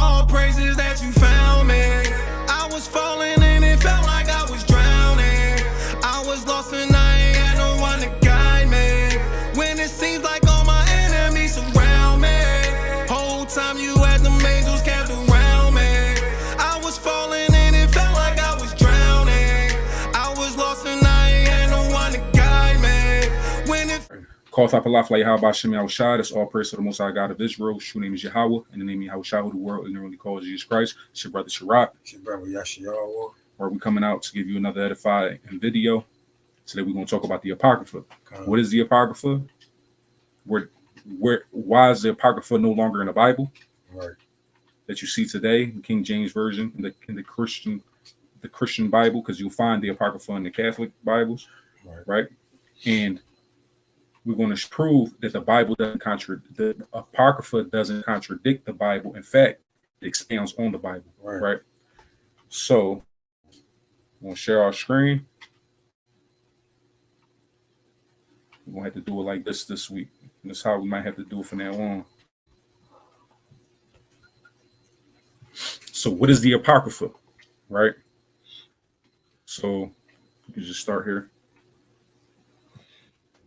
All praises that you found me. I was falling and it felt like I was drowning. I was lost and I ain't had no one to guide me. When it seems like all my enemies surround me, whole time you had them angels camped around me. I was falling and it felt like I was drowning. I was lost and I ain't had no one to guide me. When it Call top Allah, fly how about Shemi Shah. That's all praise to the Most High God of Israel. True name is Yahweh, and the name of Yahweh Shah, who the world ignorantly calls Jesus Christ. It's your brother Shirak. It's your brother Yashiyawa. Where we coming out to give you another edifying video. Today we're going to talk about the Apocrypha. What is the Apocrypha? Why is the Apocrypha no longer in the Bible? Right. That you see today, the King James Version, in the Christian Bible, because you'll find the Apocrypha in the Catholic Bibles, right? And we're going to prove that the Bible doesn't contradict, the Apocrypha doesn't contradict the Bible. In fact, it expounds on the Bible, right? So, we're going to share our screen. We're going to have to do it like this week. And that's how we might have to do it from now on. So, what is the Apocrypha, right? So, you can just start here.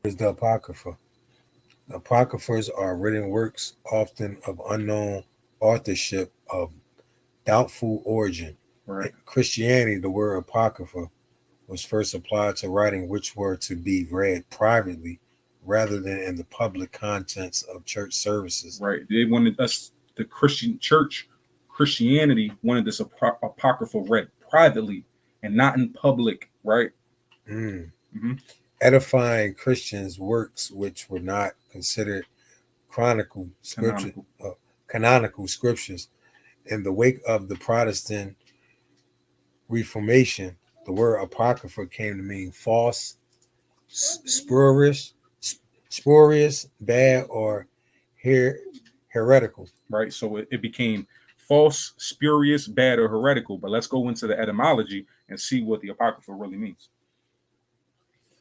Is the Apocrypha. The Apocryphas are written works, often of unknown authorship, of doubtful origin. Right. In Christianity, the word Apocrypha was first applied to writing which were to be read privately rather than in the public contents of church services. Right. They wanted us, the Christian church, Christianity wanted this Apocrypha read privately and not in public, right? Edifying Christians' works which were not considered canonical scriptures. In the wake of the Protestant Reformation, the word Apocrypha came to mean false, spurious, bad, or heretical. Right. So it became false, spurious, bad, or heretical. But let's go into the etymology and see what the Apocrypha really means.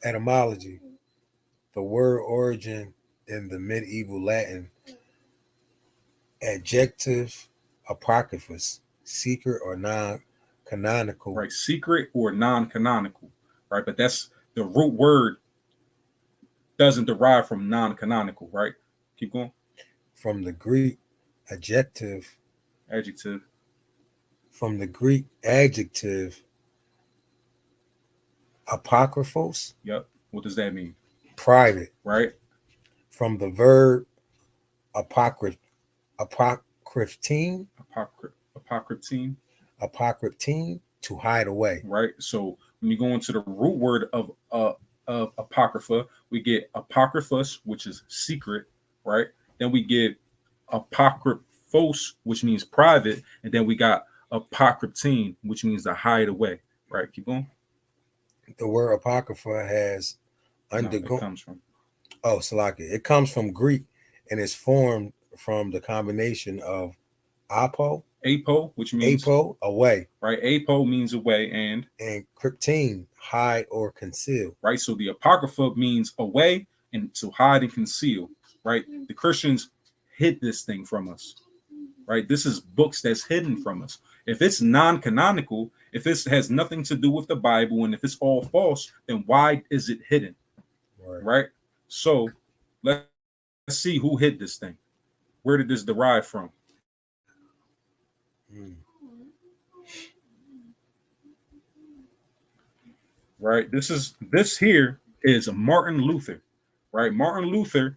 Etymology. The word origin in the medieval Latin. Adjective apocryphus, secret or non-canonical. Right, secret or non-canonical. Right, but that's the root word doesn't derive from non-canonical. Right, keep going. From the Greek adjective. From the Greek adjective. Apocryphos. Yep. What does that mean? Private. Right. From the verb apocryptine. Apocryptine, to hide away. Right. So when you go into the root word of apocrypha, we get apocryphos, which is secret. Right. Then we get apocryphos, which means private, and then we got apocryptine, which means to hide away. Right. Keep going. The word apocrypha has undergone. It comes from. Oh, Salaki. It comes from Greek and is formed from the combination of apo, which means away. Right. Apo means away, and cryptine, hide or conceal. Right. So the Apocrypha means away and to hide and conceal. Right. The Christians hid this thing from us. Right. This is books that's hidden from us. If it's non-canonical, if this has nothing to do with the Bible, and if it's all false, then why is it hidden? Right? So let's see who hid this thing. Where did this derive from? Right? This here is Martin Luther. Right? Martin Luther.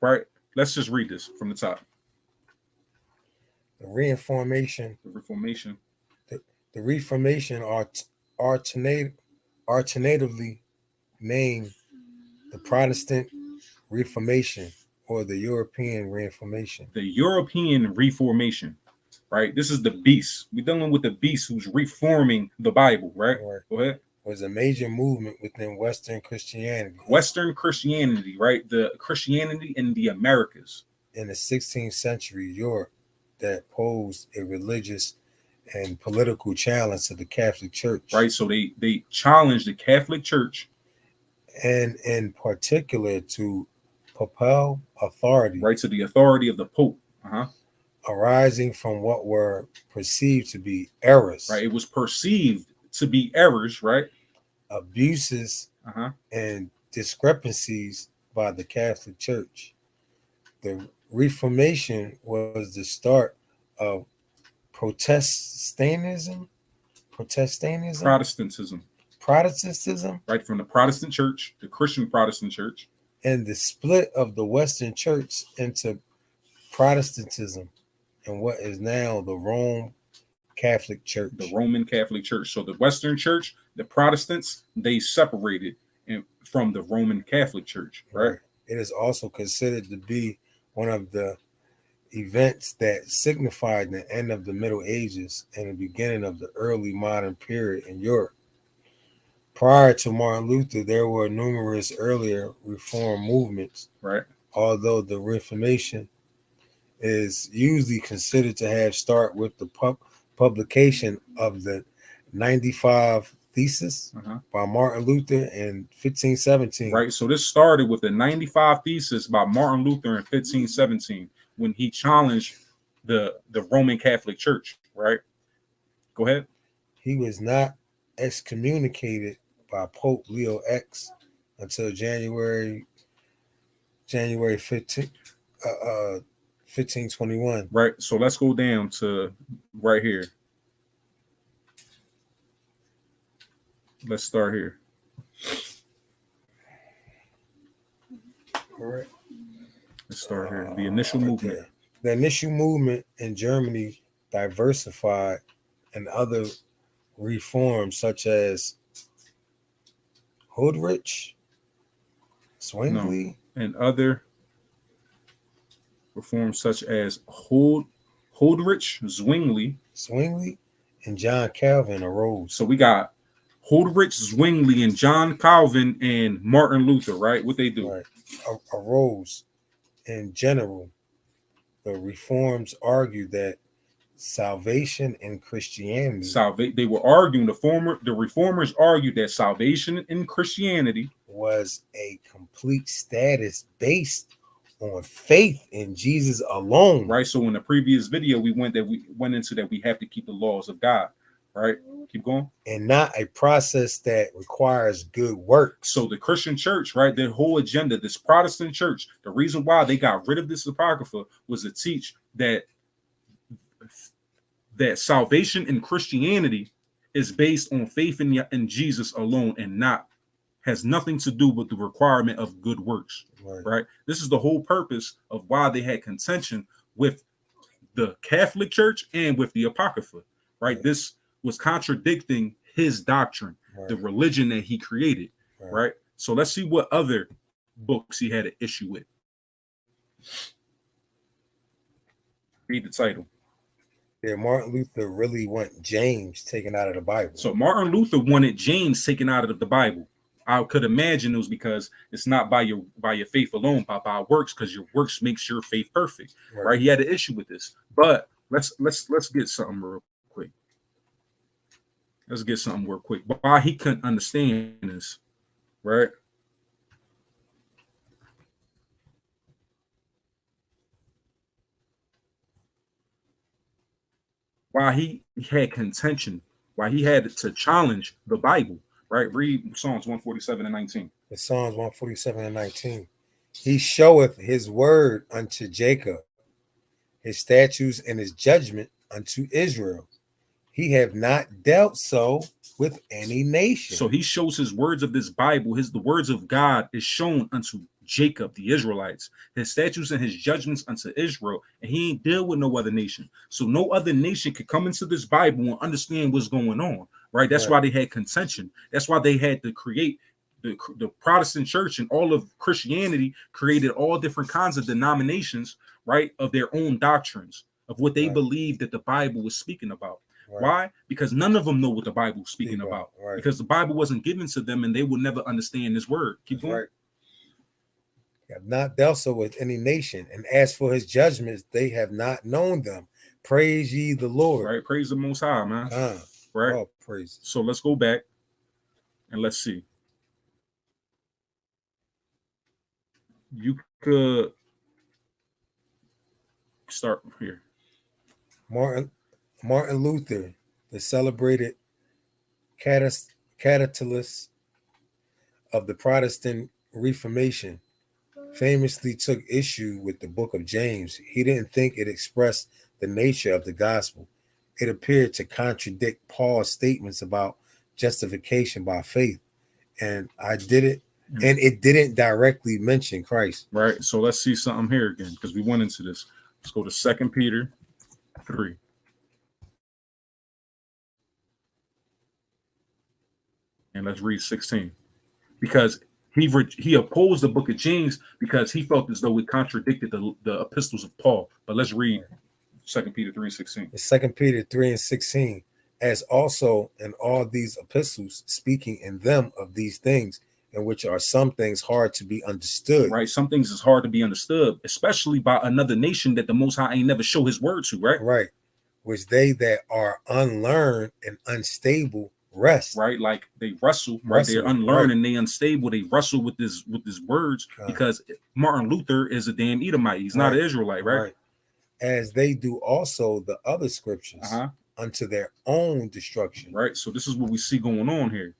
Right? Let's just read this from the top. The Reformation alternatively named the Protestant Reformation or the European Reformation. The European Reformation, right? This is the beast. We're dealing with the beast who's reforming the Bible, right? Go ahead. Was a major movement within Western Christianity. Right? The Christianity in the Americas. In the 16th century Europe, that posed a religious and political challenge to the Catholic Church. Right. So they challenged the Catholic Church. And in particular to papal authority. Right. To the authority of the Pope. arising from what were perceived to be errors, Right. It was perceived to be errors, right? abuses, and discrepancies by the Catholic Church. The Reformation was the start of Protestantism, Protestantism, right? From the Protestant Church, the Christian Protestant Church, and the split of the Western Church into Protestantism and what is now the Roman Catholic Church. The Roman Catholic Church. So the Western Church, the Protestants, they separated from the Roman Catholic Church, right? It is also considered to be one of the events that signified the end of the Middle Ages and the beginning of the early modern period in Europe. Prior to Martin Luther, there were numerous earlier reform movements, right? Although the Reformation is usually considered to have started with the publication of the 95 Thesis by Martin Luther in 1517. Right. So this started with the 95 Thesis by Martin Luther in 1517 when he challenged the Roman Catholic Church. Right. Go ahead. He was not excommunicated by Pope Leo X until January 15, 1521. Right. So let's go down to right here. Let's start here. All right. Let's start here. The initial movement. The initial movement in Germany diversified and other reforms such as Hildrich, Zwingli, and other reforms such as Hildrich, Zwingli, and John Calvin arose. So we got Hildrich, Zwingli, and John Calvin and Martin Luther, right? What they do? Right. Arose. In general, the reforms argued that salvation in Christianity. They were arguing the reformers argued that salvation in Christianity was a complete status based on faith in Jesus alone. Right. So in the previous video, we went into that we have to keep the laws of God. Right. Keep going. And not a process that requires good works. So the Christian church, right, their whole agenda, this Protestant church, the reason why they got rid of this Apocrypha was to teach that salvation in Christianity is based on faith in Jesus alone and has nothing to do with the requirement of good works. Right. This is the whole purpose of why they had contention with the Catholic Church and with the Apocrypha. Right. This was contradicting his doctrine, the religion that he created. Right. So let's see what other books he had an issue with. Read the title. Yeah, Martin Luther really wanted James taken out of the Bible. So Martin Luther wanted James taken out of the Bible. I could imagine it was because it's not by your faith alone, but by works, because your works makes your faith perfect. Right. He had an issue with this. But let's get something real quick. Let's get something real quick. Why he couldn't understand this, right? Why he had contention, why he had to challenge the Bible, right? Read Psalms 147 and 19. The Psalms 147 and 19. He showeth his word unto Jacob, his statutes and his judgment unto Israel. He have not dealt so with any nation. So he shows his words of this Bible, the words of God is shown unto Jacob, the Israelites, his statutes and his judgments unto Israel, and he ain't deal with no other nation. So no other nation could come into this Bible and understand what's going on, right? That's why they had contention. That's why they had to create the Protestant church, and all of Christianity created all different kinds of denominations, right, of their own doctrines, of what they believed that the Bible was speaking about. Why? Because none of them know what the Bible is speaking about. Because the Bible wasn't given to them, and they will never understand this word. Keep going. Have not dealt so with any nation, and as for his judgments, they have not known them. Praise ye the Lord. Right, praise the Most High, man. Right, oh, praise. So let's go back and let's see. You could Start here. Martin Luther, the celebrated catalyst of the Protestant Reformation, famously took issue with the book of James. He didn't think it expressed the nature of the gospel. It appeared to contradict Paul's statements about justification by faith. And it didn't directly mention Christ. Right. So let's see something here again, because we went into this. Let's go to 2 Peter 3. And let's read 16. Because he opposed the book of James because he felt as though it contradicted the epistles of Paul. But let's read 2 Peter 3:16. It's 2 Peter 3:16. As also in all these epistles, speaking in them of these things, in which are some things hard to be understood. Right. Some things is hard to be understood, especially by another nation that the Most High ain't never show his word to, right? Right. Which they that are unlearned and unstable rest. Right. Like they wrestle, right? They're unlearned and they unstable. They wrestle with his words because Martin Luther is a damn Edomite. He's not an Israelite, right? As they do also the other scriptures unto their own destruction. Right. So this is what we see going on here.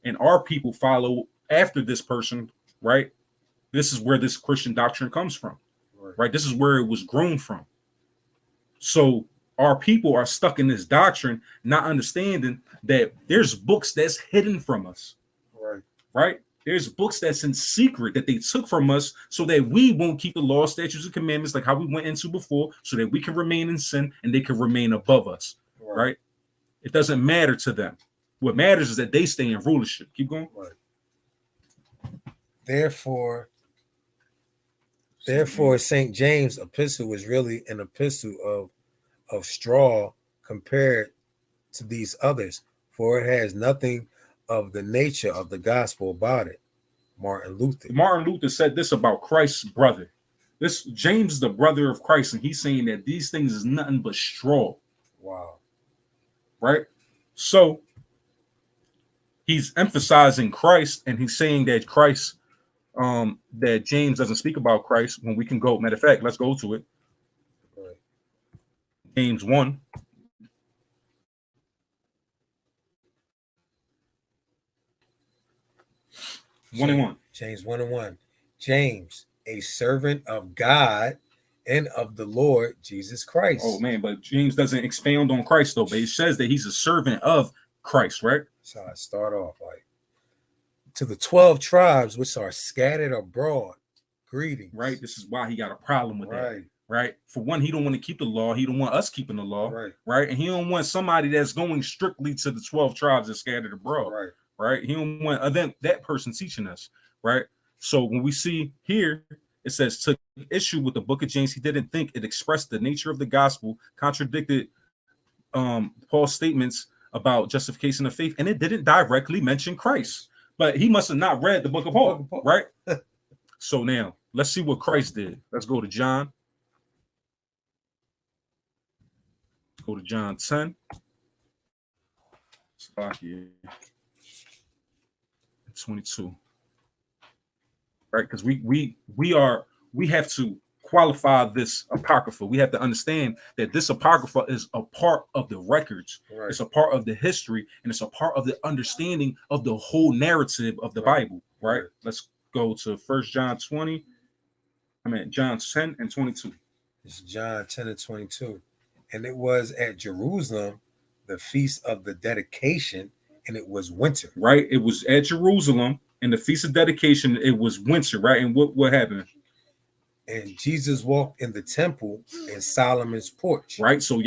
And our people follow after this person, right? This is where this Christian doctrine comes from, right? This is where it was grown from. So our people are stuck in this doctrine, not understanding that there's books that's hidden from us, right? There's books that's in secret that they took from us so that we won't keep the law, statutes, and commandments like how we went into before, so that we can remain in sin and they can remain above us, right? It doesn't matter to them. What matters is that they stay in rulership. Keep going. Therefore, St. James' epistle was really an epistle of straw compared to these others, for it has nothing of the nature of the gospel about it. Martin Luther said this about Christ's brother. This James is the brother of Christ, and he's saying that these things is nothing but straw. Wow. Right? So he's emphasizing Christ, and he's saying that Christ, that James doesn't speak about Christ when we can go. Matter of fact, let's go to it. James 1. James 1:1. James, a servant of God and of the Lord Jesus Christ. Oh man, but James doesn't expound on Christ though, but it says that he's a servant of Christ, right? So I start off like, to the 12 tribes which are scattered abroad, greetings. Right. This is why he got a problem with that. Right. For one, he don't want to keep the law. He don't want us keeping the law. Right. And he don't want somebody that's going strictly to the 12 tribes that scattered abroad. Right. He don't want that person teaching us. Right. So when we see here, it says took issue with the book of James. He didn't think it expressed the nature of the gospel, contradicted Paul's statements about justification of faith, and it didn't directly mention Christ. But he must have not read the book of Paul, right? So now let's see what Christ did. Let's go to John. Go to John 10. 22. Right? Because we have to qualify this apocrypha. We have to understand that this apocrypha is a part of the records. It's a part of the history, and it's a part of the understanding of the whole narrative of the Bible. Right? Let's go to John 10 and 22. It's John 10 and 22. And it was at Jerusalem, the feast of the dedication, and it was winter. Right? It was at Jerusalem, and the feast of dedication, it was winter, right? And what happened? And Jesus walked in the temple in Solomon's porch. Right. So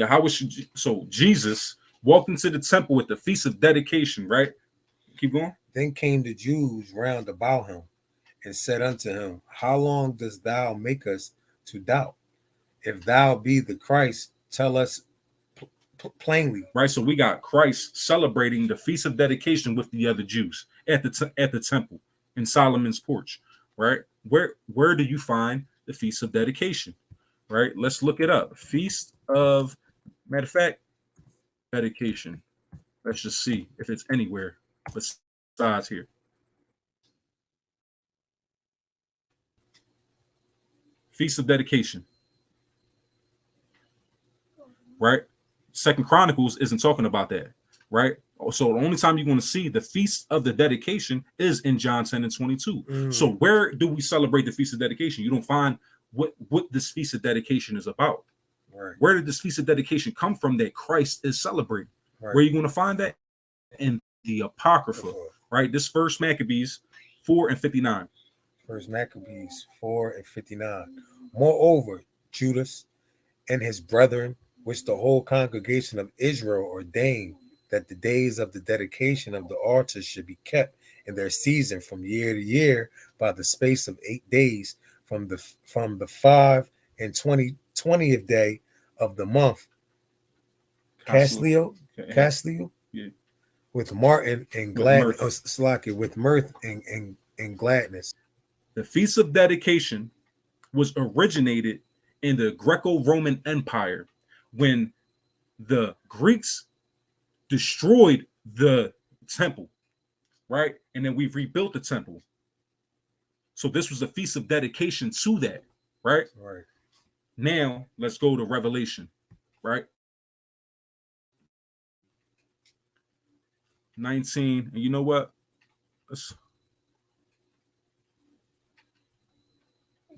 Jesus walked into the temple at the feast of dedication, right? Keep going. Then came the Jews round about him and said unto him, how long dost thou make us to doubt? If thou be the Christ, tell us plainly. Right. So we got Christ celebrating the feast of dedication with the other Jews at the temple in Solomon's porch. Right. Where do you find the feast of dedication? Right. Let's look it up. Feast of, matter of fact, dedication. Let's just see if it's anywhere besides here. Feast of dedication. right? Second Chronicles isn't talking about that, right? So the only time you're going to see the feast of the dedication is in John 10 and 22. So where do we celebrate the feast of dedication? You don't find what this feast of dedication is about. Right. Where did this feast of dedication come from that Christ is celebrating? Right. Where are you going to find that? In the Apocrypha, right? This First Maccabees 4 and 59. First Maccabees 4 and 59. Moreover, Judas and his brethren, which the whole congregation of Israel ordained, that the days of the dedication of the altar should be kept in their season from year to year by the space of 8 days from the 20th day of the month. Casleo, Yeah. with Martin and gladness, with mirth and gladness. The Feast of Dedication was originated in the Greco-Roman Empire when the Greeks destroyed the temple, right? And then we've rebuilt the temple. So this was a feast of dedication to that, right? Right. Now let's go to Revelation, right? 19, and you know what? Let's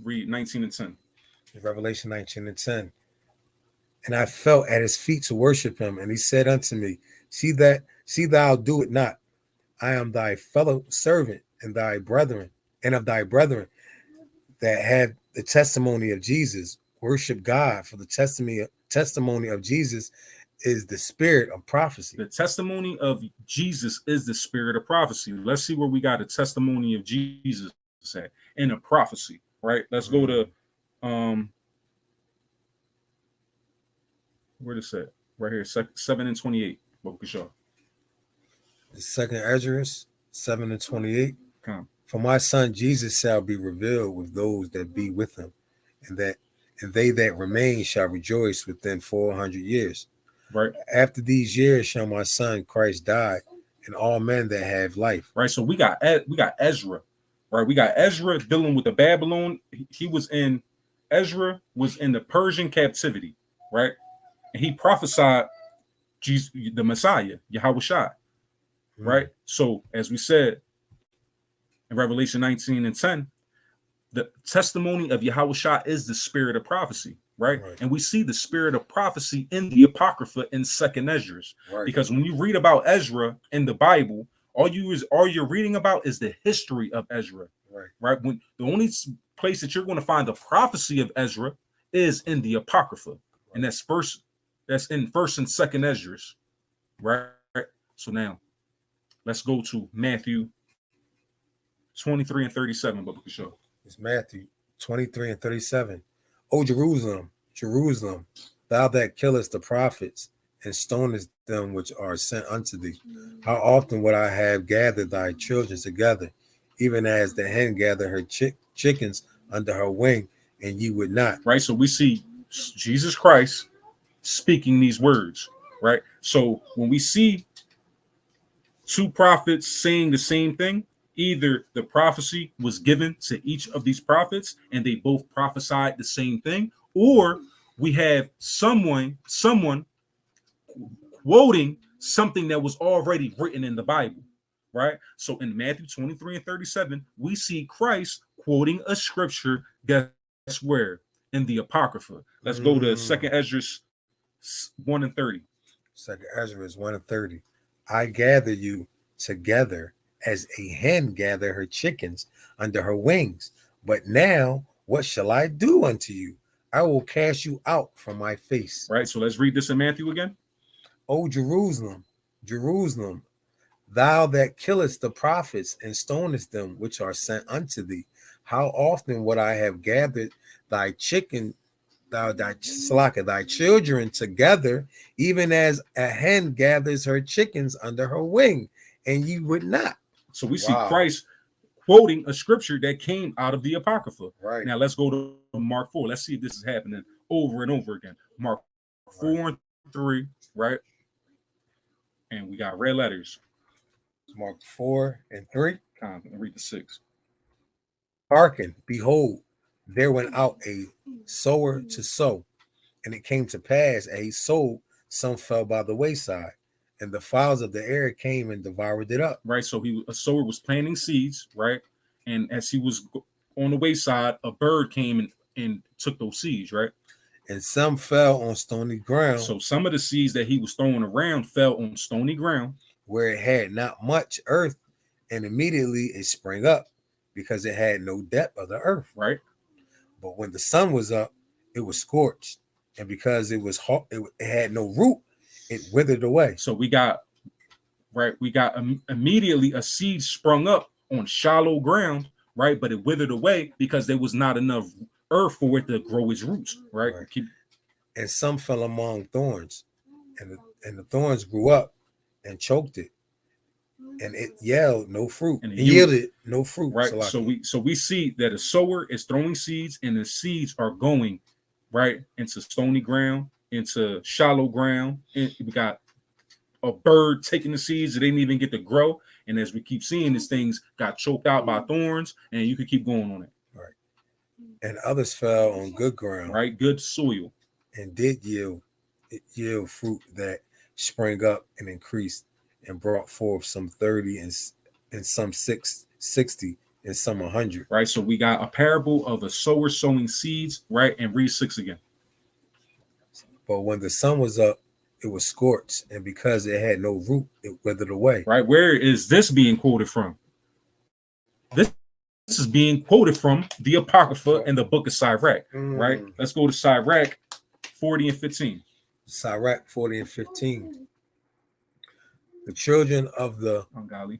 read 19 and 10. Revelation 19 and 10. And I fell at his feet to worship him, and he said unto me, See thou do it not. I am thy fellow servant and thy brethren, and of thy brethren that have the testimony of Jesus. Worship God, for the testimony of Jesus is the spirit of prophecy. The testimony of Jesus is the spirit of prophecy. Let's see where we got a testimony of Jesus at in a prophecy, right? Let's go to where is it? Right here, 7 and 28. What we show? The second Esdras 7 and 28. Come. For my son Jesus shall be revealed with those that be with him, and they that remain shall rejoice within 400 years. Right. After these years shall my son Christ die, and all men that have life. Right. So we got Ezra, right? We got Ezra dealing with the Babylon. Ezra was in the Persian captivity, right? And he prophesied Jesus, the Messiah, Yahushua, right? So as we said in Revelation 19 and 10, the testimony of Yahushua is the spirit of prophecy, right? And we see the spirit of prophecy in the Apocrypha in Second Esdras, because when you read about Ezra in the Bible, all you're reading about is the history of Ezra, right? When the only place that you're going to find the prophecy of Ezra is in the Apocrypha, and that's in First and Second Esdras, right? So now let's go to Matthew 23 and 37, but we can show. It's Matthew 23 and 37. O Jerusalem, Jerusalem, thou that killest the prophets and stonest them which are sent unto thee, how often would I have gathered thy children together, even as the hen gather her chickens under her wing, and ye would not. Right. So we see Jesus Christ speaking these words, right? So when we see two prophets saying the same thing, either the prophecy was given to each of these prophets and they both prophesied the same thing, or we have someone quoting something that was already written in the Bible, right? So in Matthew 23 and 37, we see Christ quoting a scripture. Guess where? In the Apocrypha. Let's go to Second Esdras 1 and 30. Second Esdras 1 and 30. I gather you together as a hen gather her chickens under her wings. But now, what shall I do unto you? I will cast you out from my face. Right. So let's read this in Matthew again. O Jerusalem, Jerusalem, thou that killest the prophets and stonest them which are sent unto thee, how often would I have gathered thy children together, even as a hen gathers her chickens under her wing, and you would not. So we see Christ quoting a scripture that came out of the Apocrypha. Right. Now let's go to Mark 4. Let's see if this is happening over and over again. Mark 4 and 3, right? And we got red letters. Mark 4 and 3. And read the 6. Hearken, behold, there went out a sower to sow. And it came to pass, as he sowed, some fell by the wayside, and the fowls of the air came and devoured it up. Right. So a sower was planting seeds, right? And as he was on the wayside, a bird came and took those seeds, right? And some fell on stony ground. So some of the seeds that he was throwing around fell on stony ground, where it had not much earth, and immediately it sprang up, because it had no depth of the earth. Right. But when the sun was up, it was scorched, and because it was hot, it had no root, it withered away. So we got immediately a seed sprung up on shallow ground, right? But it withered away because there was not enough earth for it to grow its roots, right? And some fell among thorns, and the thorns grew up and choked it, and it yielded no fruit. And it yielded no fruit. Right. So we see that a sower is throwing seeds, and the seeds are going right into stony ground, into shallow ground. And we got a bird taking the seeds that they didn't even get to grow. And as we keep seeing, these things got choked out by thorns, and you could keep going on it. Right. And others fell on good ground. Right. Good soil. And did yield fruit that sprang up and increased, and brought forth some 30 and some 60 and some 100. Right. So we got a parable of a sower sowing seeds, right? And read 6 again. But when the sun was up, it was scorched, and because it had no root, it withered away. Right. Where is this being quoted from? This is being quoted from the Apocrypha and the book of Sirach. Right. Let's go to Sirach 40 and 15. Sirach 40 and 15. The children of the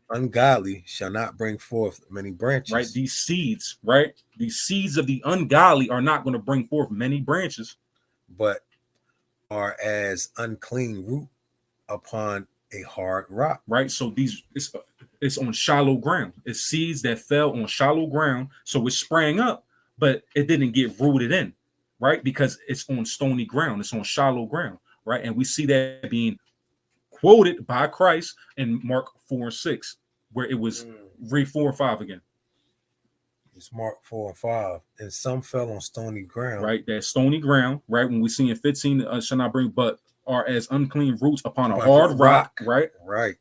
ungodly shall not bring forth many branches. Right. These seeds, right? These seeds of the ungodly are not going to bring forth many branches, but are as unclean root upon a hard rock. Right. So it's on shallow ground. It's seeds that fell on shallow ground. So it sprang up, but it didn't get rooted in, right? Because it's on stony ground. It's on shallow ground, right? And we see that being quoted by Christ in Mark 4 and 6, where it was read 4 and 5 again. It's Mark 4 and 5. And some fell on stony ground. Right. That stony ground, right? When we see in 15, shall not bring, but are as unclean roots upon a hard rock. Right. Right.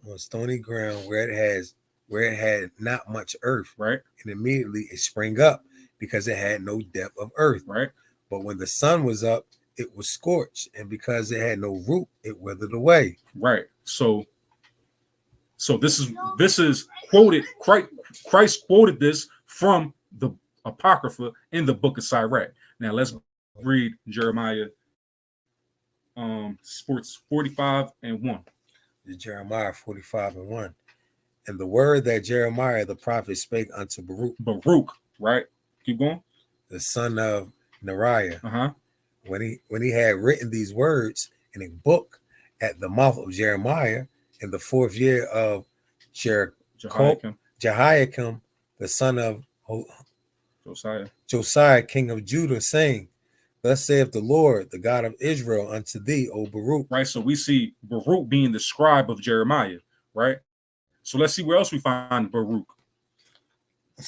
On stony ground where it had not much earth. Right. And immediately it sprang up, because it had no depth of earth. Right. But when the sun was up, it was scorched, and because it had no root, it withered away. Right. So this is quoted. Christ quoted this from the Apocrypha in the book of Sirach. Now let's read Jeremiah 45 and 1. Jeremiah 45 and 1. And the word that Jeremiah the prophet spake unto Baruch, right? Keep going. The son of Neriah. Uh-huh. When he had written these words in a book at the mouth of Jeremiah in the 4th year of Jehoiakim, the son of Josiah, king of Judah, saying, Thus saith the Lord, the God of Israel, unto thee, O Baruch. Right. So we see Baruch being the scribe of Jeremiah, right? So let's see where else we find Baruch.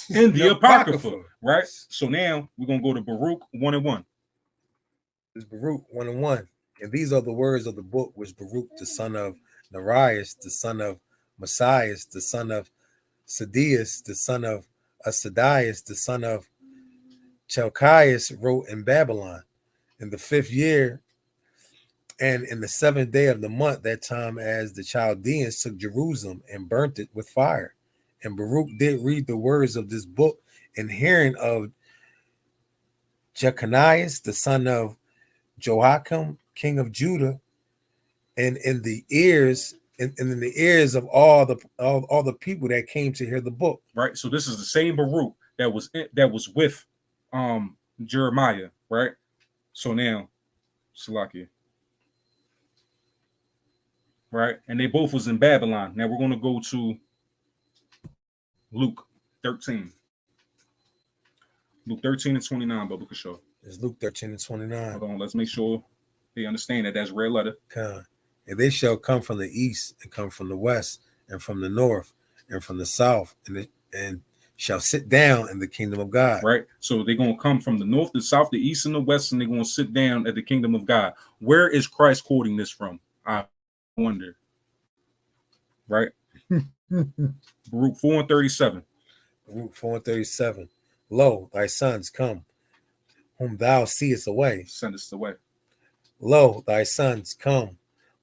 In the Apocrypha, right? So now we're going to go to Baruch 1 and 1. It's Baruch 1 and 1. And these are the words of the book which Baruch, the son of Neriah, the son of Messiah, the son of Sadeas, the son of Asadias, the son of Chelkias, wrote in Babylon in the 5th year, and in the 7th day of the month, that time as the Chaldeans took Jerusalem and burnt it with fire. And Baruch did read the words of this book in hearing of Jeconias, the son of Joachim, king of Judah, and in the ears of all the people that came to hear the book. Right. So this is the same Baruch that was with Jeremiah, right? So now, Salakia. Right, and they both was in Babylon. Now we're going to go to Luke 13. Luke 13 and 29, Bubba Kashaw. It's Luke 13 and 29. Hold on, let's make sure they understand that that's red letter. And they shall come from the east, and come from the west, and from the north, and from the south, and shall sit down in the kingdom of God. Right? So they're going to come from the north, the south, the east, and the west, and they're going to sit down at the kingdom of God. Where is Christ quoting this from? I wonder. Right? Baruch 4:37. Baruch 4:37. Lo, thy sons come, whom thou seest away. Send us away. Lo, thy sons come,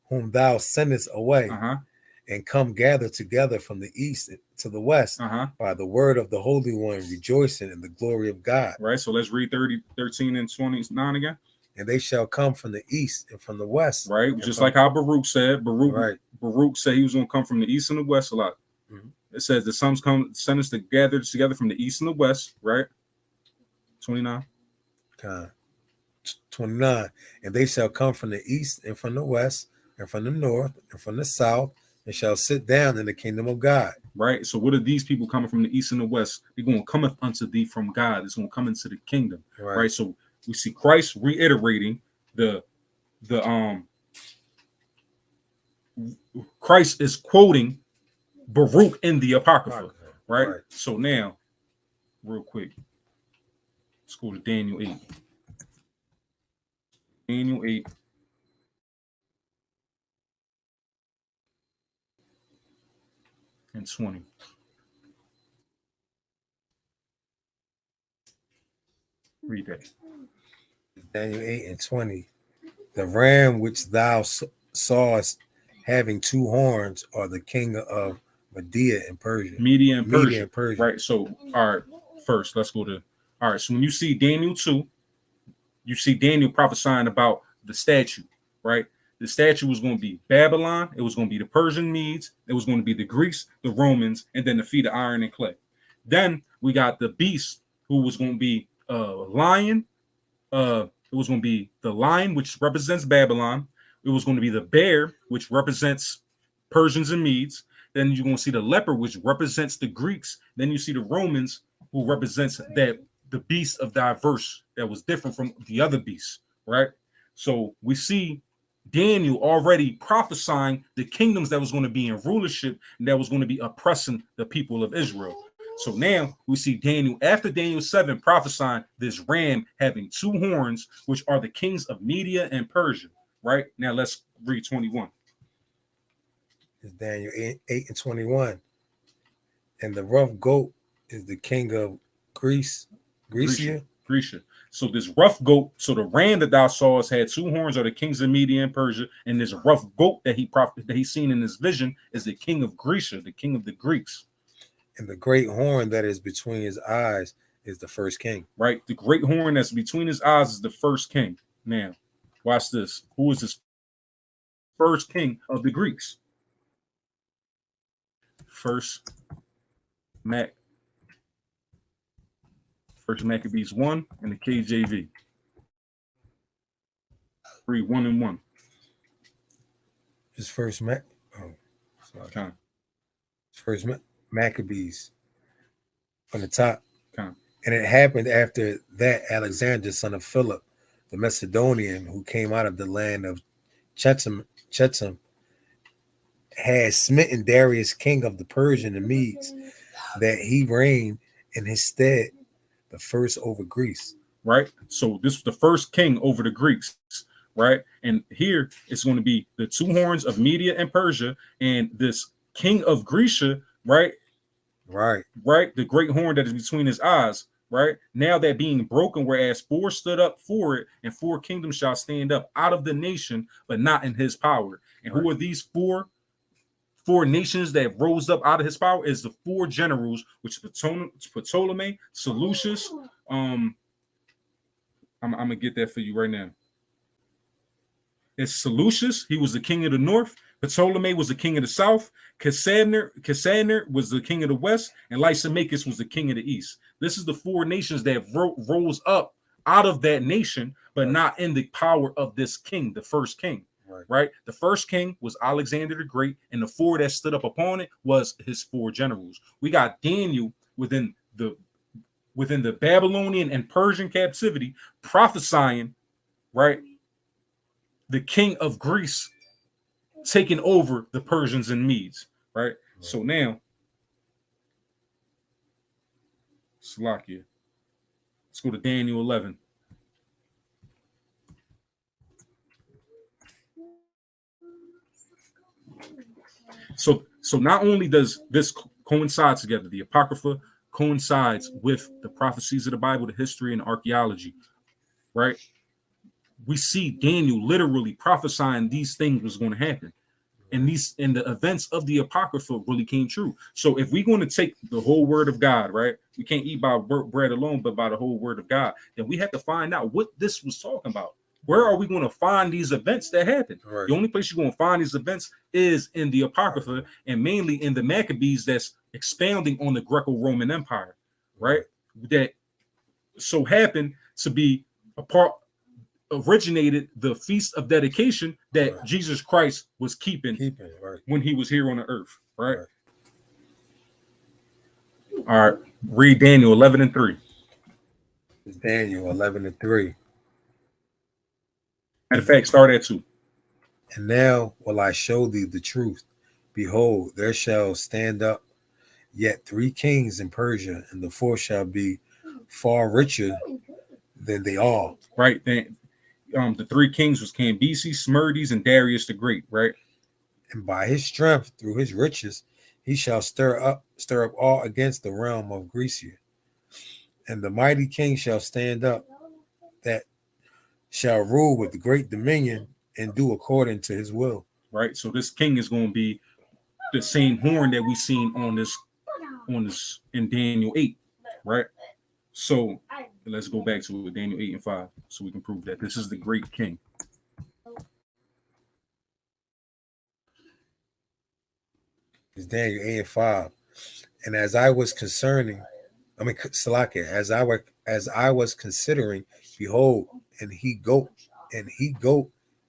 whom thou sendest away, and come gather together from the east to the west by the word of the Holy One, rejoicing in the glory of God. Right. So let's read 13 and 29 again. And they shall come from the east and from the west. Right. Just like how Baruch said. Baruch said he was going to come from the east and the west a lot. It says the sons come, send us to gather together from the east and the west. Right. 29. 29. And they shall come from the east and from the west and from the north and from the south, and shall sit down in the kingdom of God. Right. So what are these people coming from the east and the west? They're going to come unto thee from God. It's going to come into the kingdom. Right. So we see Christ reiterating Christ is quoting Baruch in the Apocrypha. Right. So now, real quick, let's go to Daniel 8. Daniel 8. And 20. Read that. Daniel 8 and 20. The ram which thou sawest having two horns are the king of Media and Persia. Media and Persia. Right. So, all right. First, let's go to. All right. So when you see Daniel 2, you see Daniel prophesying about the statue, right? The statue was going to be Babylon. It was going to be the Persian Medes. It was going to be the Greeks, the Romans, and then the feet of iron and clay. Then we got the beast, who was going to be a lion. It was going to be the lion, which represents Babylon. It was going to be the bear, which represents Persians and Medes. Then you're going to see the leopard, which represents the Greeks. Then you see the Romans, who represents that the beast of diverse that was different from the other beasts, right? So we see Daniel already prophesying the kingdoms that was going to be in rulership and that was going to be oppressing the people of Israel. So now we see Daniel, after Daniel 7, prophesying this ram having two horns, which are the kings of Media and Persia, right? Now let's read 21. It's Daniel 8 and 21. And the rough goat is the king of Greece. Grecia. So this rough goat, so the ram that thou sawest had two horns are the kings of Media and Persia, and this rough goat that he seen in his vision is the king of Grecia, the king of the Greeks. And the great horn that is between his eyes is the first king. Right. The great horn that's between his eyes is the first king. Now, watch this. Who is this first king of the Greeks? First Maccabees 1 and the KJV. Read 1 and 1. His first Maccabees from the top. Okay. And it happened after that Alexander, son of Philip, the Macedonian, who came out of the land of Chetam, had smitten Darius, king of the Persian and Medes, that he reigned in his stead, the first over Greece. Right. So this was the first king over the Greeks. Right. And here it's going to be the two horns of Media and Persia and this king of Grecia. Right. The great horn that is between his eyes. Right. Now that being broken, whereas 4 stood up for it and 4 kingdoms shall stand up out of the nation, but not in his power. And who are these four nations that rose up out of his power? Is the 4 generals, which is Ptolemy, Seleucus. I'm gonna get that for you right now. It's Seleucus. He was the king of the north. Ptolemy was the king of the south. Cassander was the king of the west, and Lysimachus was the king of the east. This is the 4 nations that rose up out of that nation, but not in the power of this king, the first king. Right. The first king was Alexander the Great, and the 4 that stood up upon it was his 4 generals. We got Daniel within the Babylonian and Persian captivity prophesying, right, the king of Greece taking over the Persians and Medes, right? So now Salakia. Let's go to Daniel 11. So not only does this coincide together, the Apocrypha coincides with the prophecies of the Bible, the history, and archaeology, right? We see Daniel literally prophesying these things was going to happen. And the events of the Apocrypha really came true. So if we're going to take the whole word of God, right? We can't eat by bread alone, but by the whole word of God. Then we have to find out what this was talking about. Where are we going to find these events that happen? Right. The only place you're going to find these events is in the Apocrypha, and mainly in the Maccabees that's expounding on the Greco-Roman Empire, right? That so happened to be a part originated the feast of dedication that Jesus Christ was keeping right, when he was here on the earth, right? All right, read Daniel 11:3. It's Daniel 11:3. Matter of fact, start at 2. And now will I show thee the truth. Behold, there shall stand up yet 3 kings in Persia, and the 4th shall be far richer than they all. Right. Then the 3 kings was Cambyses, Smyrdes, and Darius the Great, right? And by his strength, through his riches, he shall stir up all against the realm of Grecia. And the mighty king shall stand up, that shall rule with great dominion and do according to his will. Right. So this king is going to be the same horn that we seen on this in Daniel 8, right? So let's go back to Daniel 8 and 5 so we can prove that this is the great king. It's Daniel 8 and 5. And as I was considering, behold, and he goat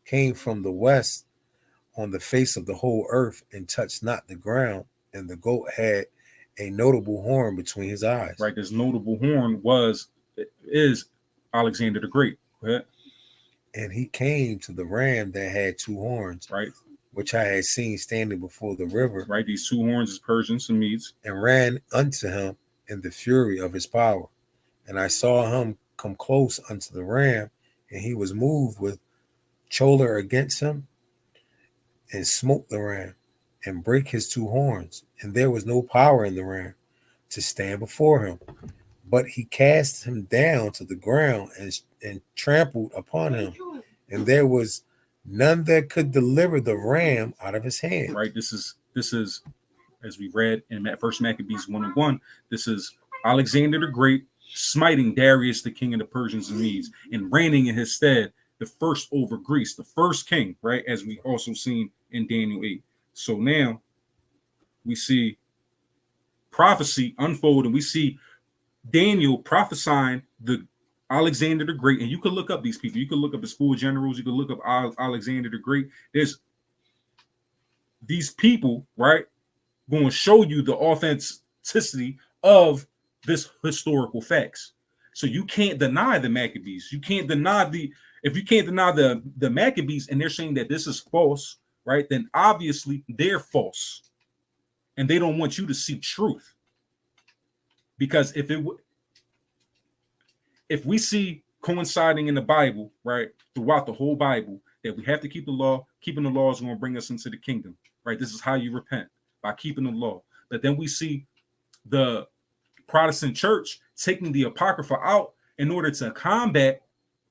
came from the west on the face of the whole earth and touched not the ground, and the goat had a notable horn between his eyes. Right, this notable horn is Alexander the Great. Go ahead. And he came to the ram that had 2 horns, right, which I had seen standing before the river. Right, these 2 horns is Persians and Medes. And ran unto him in the fury of his power. And I saw him come close unto the ram, and he was moved with choler against him, and smote the ram, and brake his 2 horns. And there was no power in the ram to stand before him, but he cast him down to the ground and trampled upon him. And there was none that could deliver the ram out of his hand. Right. This is as we read in First Maccabees 1:1. This is Alexander the Great smiting Darius, the king of the Persians and Medes, and reigning in his stead, the first over Greece, the first king, right? As we also seen in Daniel 8. So now we see prophecy unfold, and we see Daniel prophesying the Alexander the Great. And you can look up these people. You can look up his 4 generals. You can look up Alexander the Great. There's these people, right, going to show you the authenticity of this historical facts. So you can't deny the Maccabees. You can't deny if you can't deny the Maccabees, and they're saying that this is false, right? Then obviously they're false, and they don't want you to see truth. Because if we see coinciding in the Bible, right, throughout the whole Bible, that we have to keep the law, keeping the law is going to bring us into the kingdom, right? This is how you repent, by keeping the law. But then we see the Protestant church taking the Apocrypha out in order to combat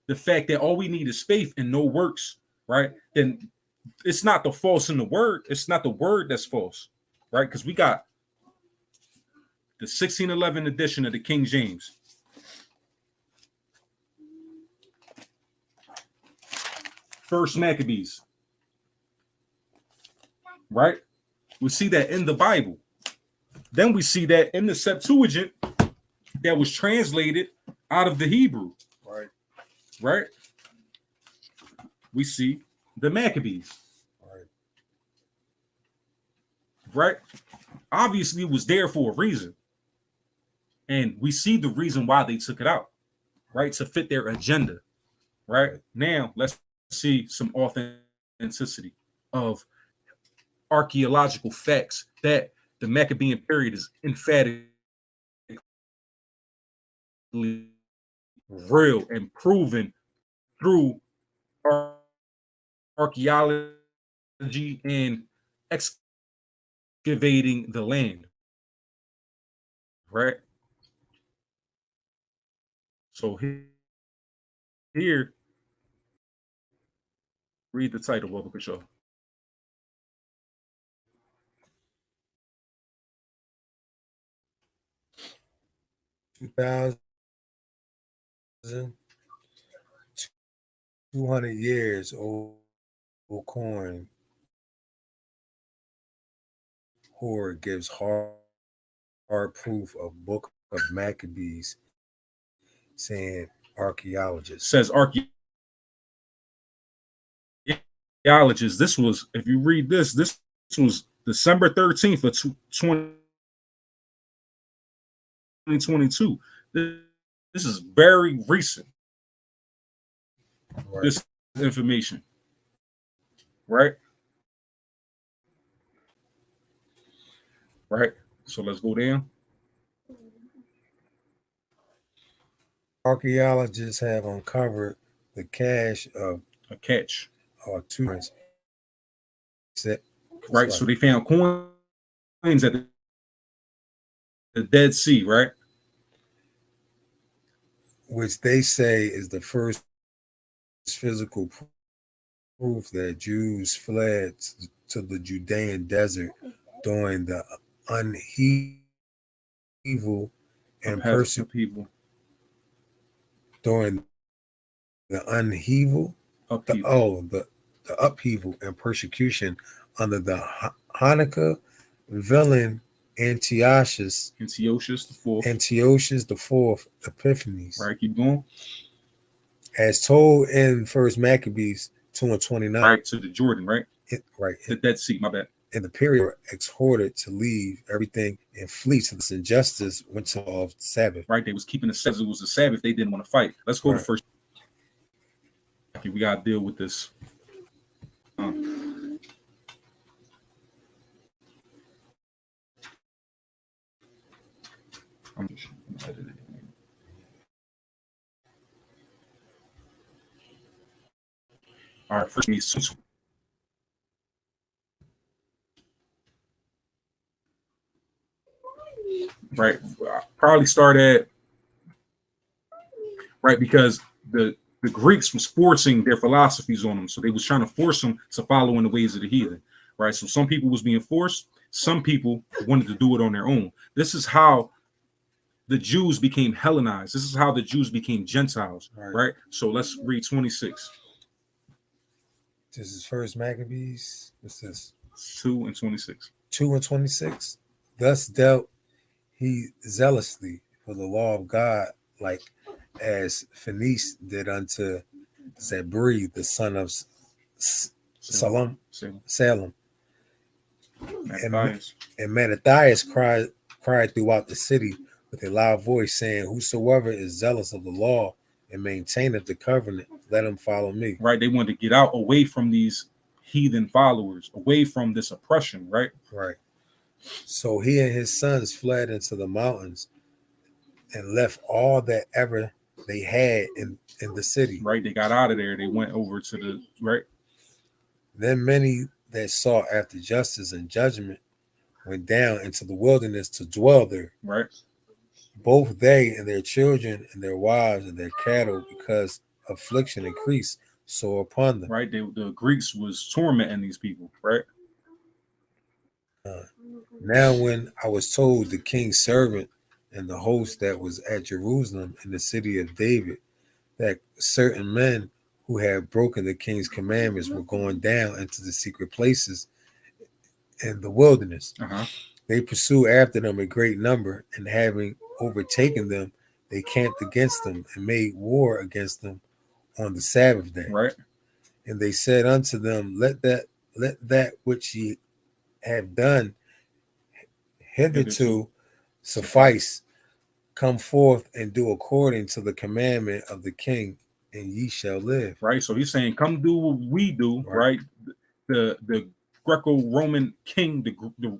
the fact that all we need is faith and no works, right? Then it's not the false in the word. It's not the word that's false, right? Because we got the 1611 edition of the King James. First Maccabees, right? We see that in the Bible. Then we see that in the Septuagint that was translated out of the Hebrew. Right? We see the Maccabees. Right? Obviously, it was there for a reason. And we see the reason why they took it out, right? To fit their agenda. Right? Now, let's see some authenticity of archaeological facts that the Maccabean period is emphatic real and proven through archaeology and excavating the land, right? So here, read the title, Bubba Show. 2,200 years old coin. Horror gives hard proof of Book of Maccabees, saying archaeologists. Says archaeologists. This was, if you read this was December 13th of 2022. This is very recent. Right. This information, right? Right. So let's go down. Archaeologists have uncovered the cache of a catch or two. Right. So they found coins at the Dead Sea, right? Which they say is the first physical proof that Jews fled to the Judean desert during the upheaval and persecution. During the upheaval and persecution under the Hanukkah villain Antiochus the Fourth Epiphanes. Right, keep going. As told in First Maccabees 2:29. Right to the Jordan, right? Right. The Dead Sea, my bad. In the period exhorted to leave everything and flee to this injustice went to of Sabbath. Right, they was keeping the Sabbath. It was the Sabbath. They didn't want to fight. Let's go to first. Okay, we gotta deal with this. All right, first needs right. Probably start at right because the Greeks was forcing their philosophies on them, so they was trying to force them to follow in the ways of the heathen. Right, so some people was being forced. Some people wanted to do it on their own. This is how the Jews became Hellenized. This is how the Jews became Gentiles. Right. So let's read 26. This is First Maccabees. What's this? 2 and 26. 2 and 26. Thus dealt he zealously for the law of God, like as Phoenice did unto Zabri, the son of Salem. And Mattathias cried throughout the city with a loud voice, saying, whosoever is zealous of the law and maintaineth the covenant, let him follow me. Right. They wanted to get out away from these heathen followers, away from this oppression, right? Right. So he and his sons fled into the mountains and left all that ever they had in the city. Right. They got out of there. They went over to the right. Then many that sought after justice and judgment went down into the wilderness to dwell there. Right. Both they and their children and their wives and their cattle, because affliction increased so upon them. Right. The Greeks was tormenting these people. Right. Now when I was told the king's servant and the host that was at Jerusalem in the city of David, that certain men who had broken the king's commandments were going down into the secret places in the wilderness. They pursued after them a great number, and having overtaken them, they camped against them and made war against them on the Sabbath day. Right. And they said unto them, let that which ye have done hitherto suffice. Come forth and do according to the commandment of the king, and ye shall live. Right. So he's saying, come do what we do. Right. The Greco-Roman king, the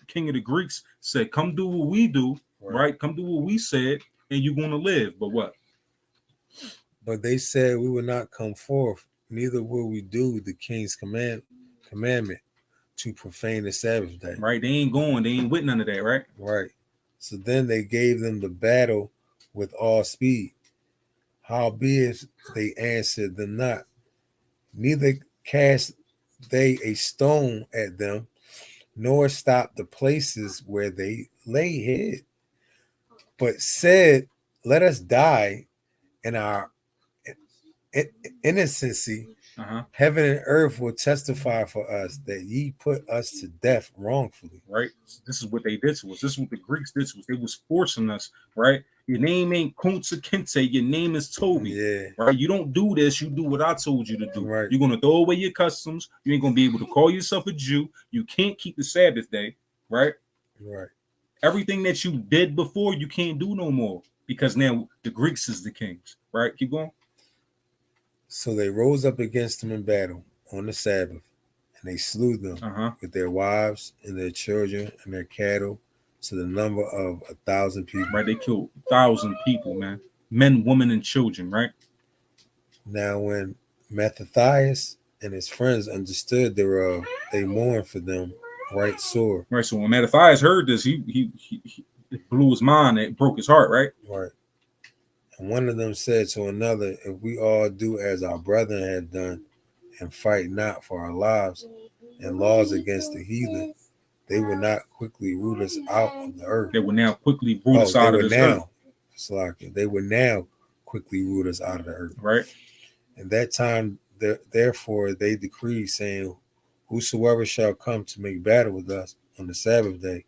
king of the Greeks said, come do what we do. Right. Come do what we said, and you're going to live. But what? But they said we will not come forth, neither will we do the king's commandment to profane the Sabbath day. Right? They ain't going. They ain't with none of that, right? Right. So then they gave them the battle with all speed. Howbeit they answered them not, neither cast they a stone at them, nor stopped the places where they lay hid, but said, let us die in our innocency. Heaven and earth will testify for us that ye put us to death wrongfully. Right? This is what they did to us. This is what the Greeks did to us. They was forcing us, right? Your name ain't Kunta Kinte. Your name is Toby. Yeah. Right? You don't do this. You do what I told you to do. Right. You're going to throw away your customs. You ain't going to be able to call yourself a Jew. You can't keep the Sabbath day. Right? Right. Everything that you did before, you can't do no more because now the Greeks is the kings. Right? Keep going. So they rose up against them in battle on the Sabbath, and they slew them with their wives and their children and their cattle to the number of 1,000 people. Right, they killed 1,000 people, man. Men, women, and children, right? Now when Mattathias and his friends understood thereof, they mourned for them right sore. Right, so when Mattathias heard this, he it blew his mind. It broke his heart, right? Right. And one of them said to another, if we all do as our brethren had done and fight not for our lives and laws against the heathen, they will not quickly root us out of the earth. They will now quickly root us out of this earth. They will now quickly root us out of the earth. Right. And that time, therefore, they decreed, saying, whosoever shall come to make battle with us on the Sabbath day,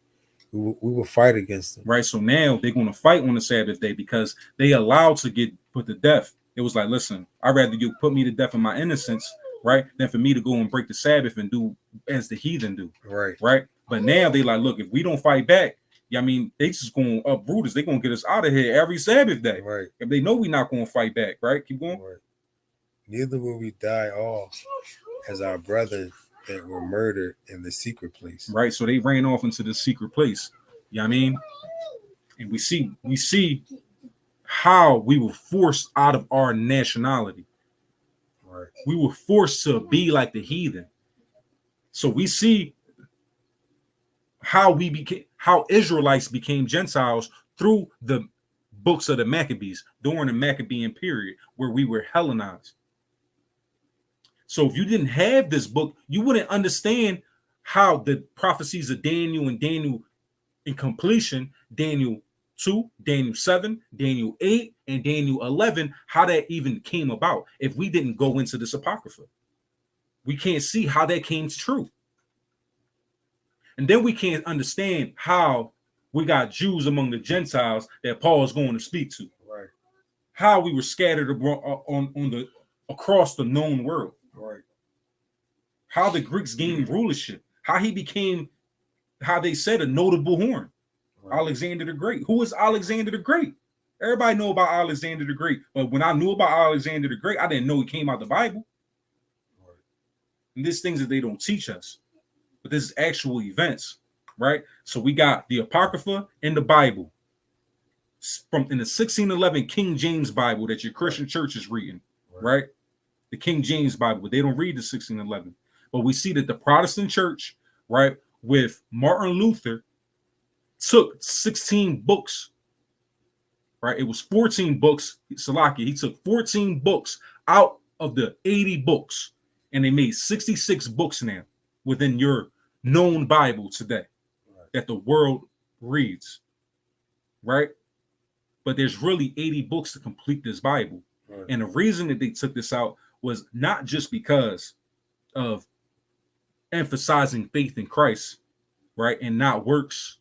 we will fight against them. Right. So now they're going to fight on the Sabbath day because they allowed to get put to death. It was like, listen, I'd rather you put me to death in my innocence, right, than for me to go and break the Sabbath and do as the heathen do. Right. Right. But now they like, look, if we don't fight back, I mean, they just going to uproot us. They're going to get us out of here every Sabbath day. Right. If they know we're not going to fight back, right? Keep going. Right. Neither will we die all as our brethren that were murdered in the secret place. Right. So they ran off into the secret place. You know what I mean? And we see how we were forced out of our nationality. Right. We were forced to be like the heathen. So we see how Israelites became Gentiles through the books of the Maccabees during the Maccabean period where we were Hellenized. So if you didn't have this book, you wouldn't understand how the prophecies of Daniel and Daniel in completion, Daniel 2, Daniel 7, Daniel 8, and Daniel 11, how that even came about. If we didn't go into this Apocrypha, we can't see how that came true. And then we can't understand how we got Jews among the Gentiles that Paul is going to speak to. Right. How we were scattered across the known world. Right. How the Greeks gained rulership. How he became, how they said, a notable horn. Right. Alexander the Great. Who is Alexander the Great? Everybody know about Alexander the Great. But when I knew about Alexander the Great, I didn't know he came out the Bible. Right. And there's things that they don't teach us. But this is actual events, right? So we got the Apocrypha and the Bible from in the 1611 King James Bible that your Christian church is reading, right? The King James Bible, but they don't read the 1611. But we see that the Protestant church, right, with Martin Luther, took 16 books, right? It was 14 books. Salaki, he took 14 books out of the 80 books, and they made 66 books now within your known Bible today that the world reads, right? But there's really 80 books to complete this Bible. Right. And the reason that they took this out was not just because of emphasizing faith in Christ, right, and not works,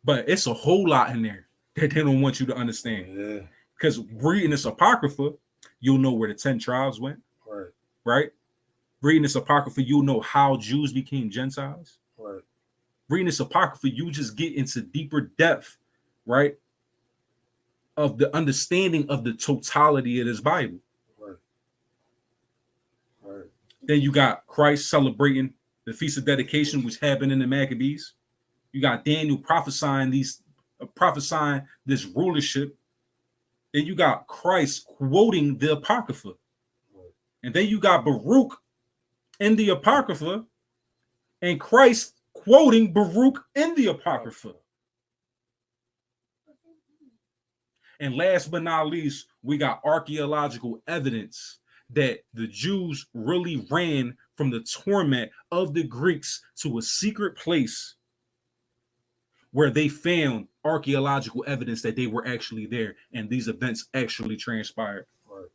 but it's a whole lot in there that they don't want you to understand. Yeah. Because reading this Apocrypha, you'll know where the 10 tribes went, right? Reading this Apocrypha, you'll know how Jews became Gentiles. Right. Reading this Apocrypha, you just get into deeper depth, right, of the understanding of the totality of this Bible. Right. Right. Then you got Christ celebrating the Feast of Dedication, which happened in the Maccabees. You got Daniel prophesying this rulership Then you got Christ quoting the Apocrypha. And then you got Baruch in the Apocrypha and Christ quoting Baruch in the Apocrypha. And last but not least, we got archaeological evidence that the Jews really ran from the torment of the Greeks to a secret place where they found archaeological evidence that they were actually there and these events actually transpired. Right.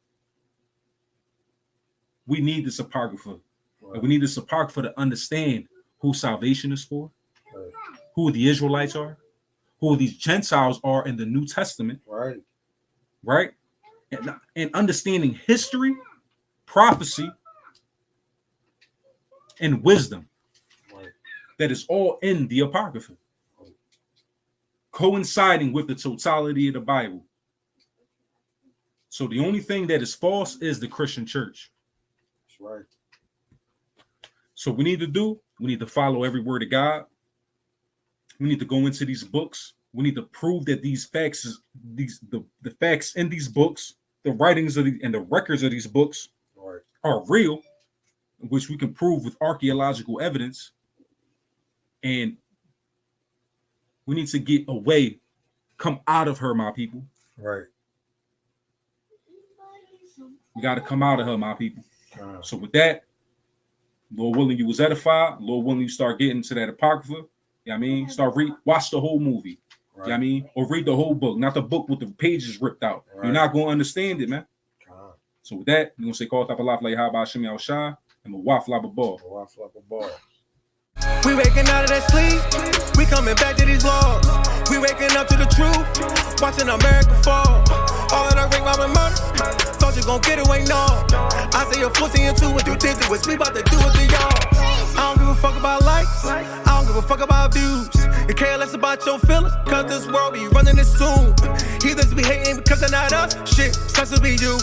We need this Apocrypha. Right. And we need this Apocrypha to understand who salvation is for, Right. who the Israelites are, who these Gentiles are in the New Testament, Right. right? And understanding history, prophecy, and wisdom. Right. That is all in the Apocrypha, coinciding with the totality of the Bible. So the only thing that is false is the Christian church. That's right. So we need to follow every word of God. We need to go into these books. We need to prove that these facts, the facts in these books, the writings of and the records of these books Right. are real, which we can prove with archaeological evidence. And we need to get away, come out of her, my people. Right. We got to come out of her, my people. So with that, Lord willing, you was edified. Lord willing, you start getting to that Apocrypha. You know what I mean? Watch the whole movie. Right. You know what I mean? Or read the whole book, not the book with the pages ripped out. Right. You're not going to understand it, man. So with that, we're going to say, call top of life, like how about Shimmy Al-Shah, and Mawaf Lababal. We waking out of that sleep, we coming back to these laws. We waking up to the truth, watching America fall. All of that rape, robbery, murder, thought you gon' get away, no. I say you're pussy into what you did to us, we about to do it to y'all. I don't give a fuck about likes, I don't give a fuck about views. You care less about your feelings, cause this world be running it soon. Either be hating because they're not us, shit, such to be you.